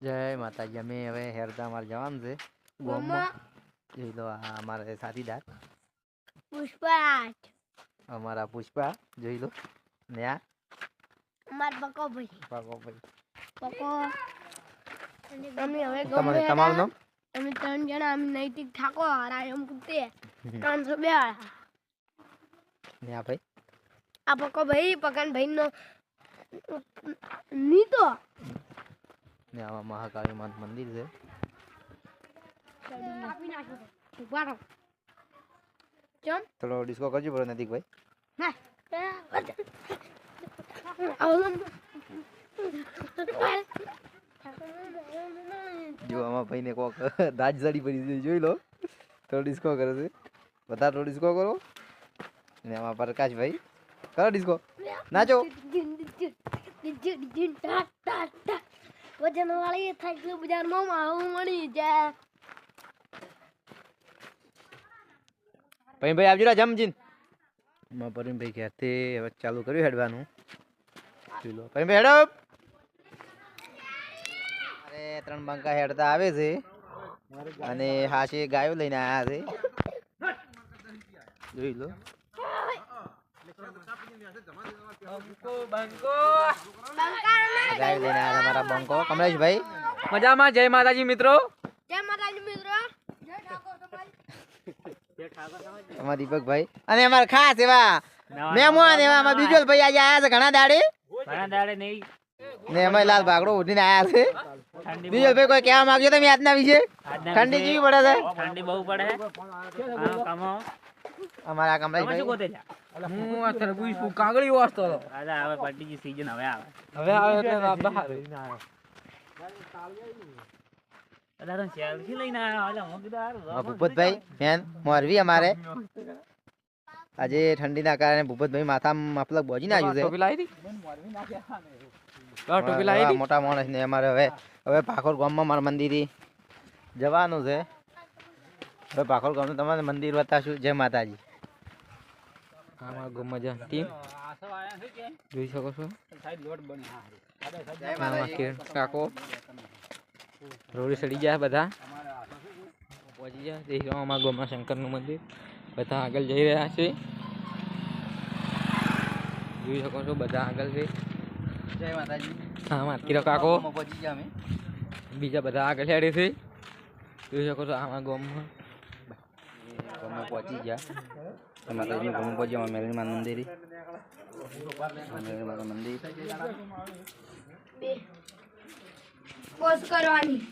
જય માતાજી. અમે હવે હેરતા અમારે જવાનું છે ગોમમાં. જોઈ લો આ અમારે સાથીદાર પુષ્પા, અમારા પુષ્પા જોઈ લો ને આ અમાર બકો ભાઈ બકો. અમે હવે તમારે તમારું નામ? અમે 3 જણા. અમે નૈતિક ઠાકોર રાયમ કુતે 302 ને આ ભાઈ આ બકો ભાઈ પકન ભાઈ નો નીતો ને આમાં મહાકાળી માત મંદિર છે. થોડો ડિસ્કો કરજો બરો નજીક ભાઈ. જો આમાં ભાઈને કોક દાજ જડી પડી છે જોઈ લો. થોડો ડિસ્કો કરે છે. બધા થોડો ડિસ્કો કરો. ને આમાં પ્રકાશ ભાઈ કરો ડિસ્કો, નાચો. વજન વાળી થાય બજારમાં આવું મળી જાય. ભાઈ આવજો જમજીન. માં ભાઈ ઘેરથી હવે ચાલુ કર્યું હેડવાનું. ચલો ભાઈ હેડો. અરે 3 બંકા હેડતા આવે છે અને હાશે ગાયો લઈને આવ્યા છે જોઈ લો. ગાયો લઈને આવ્યા અમારા બંકો. કમલેશભાઈ મજામાં? જય માતાજી મિત્રો. જય માતાજી મિત્રો. અમારા દીપકભાઈ અને અમારા ખાસ એવા મહેમાન એવા અમારા બીજો ભાઈ આજે આવ્યા છે ઘણા દાડે નહીં ને અમે લાલ ભાગડો ઉઠીને આવ્યા છે. બીજો ભાઈ કોઈ કહેવા માંગ્યો તમે આજના વિશે? ઠંડી કેવી પડે છે? ઠંડી બહુ પડે. અમારા કમલેશભાઈ હું આ તરબૂચ કાગળી વાસતો હતો. હવે પટ્ટી સીઝન હવે આવે એટલે બહાર લઈને આવ્યા. ભૂપતભાઈ મેન મોરવી અમારે આજે ઠંડીના કારણે ભૂપતભાઈ માથામાં મફલક બોજીને આવ્યું છે. મોટા માણસ ને અમારે હવે ભાખોર ગામમાં મારા મંદિરે જવાનું છે. હવે ભાખોર ગામનું તમારે મંદિર બતાવશું. જય માતાજી. આમાં ગમજા ટીમ જોઈ શકો છો. કાકો રોડ સડી જાય બધા પહોંચી જાય. દેખ અમારા ગામમાં શંકરનું મંદિર. બધા આગળ જઈ રહ્યા છે જોઈ શકો છો. બધા આગળ છે. જય માતાજી. હા માતકીરો કાકો પહોંચી ગયા અમે. બીજા બધા આગળ હેડે છે જોઈ શકો છો. આમાં ગામમાં પહોંચી ગયા માતાજી ગમે પહોંચી ગયા મેલરીમાન મંદિર. મંદિર પોસ્ટ કરવાની.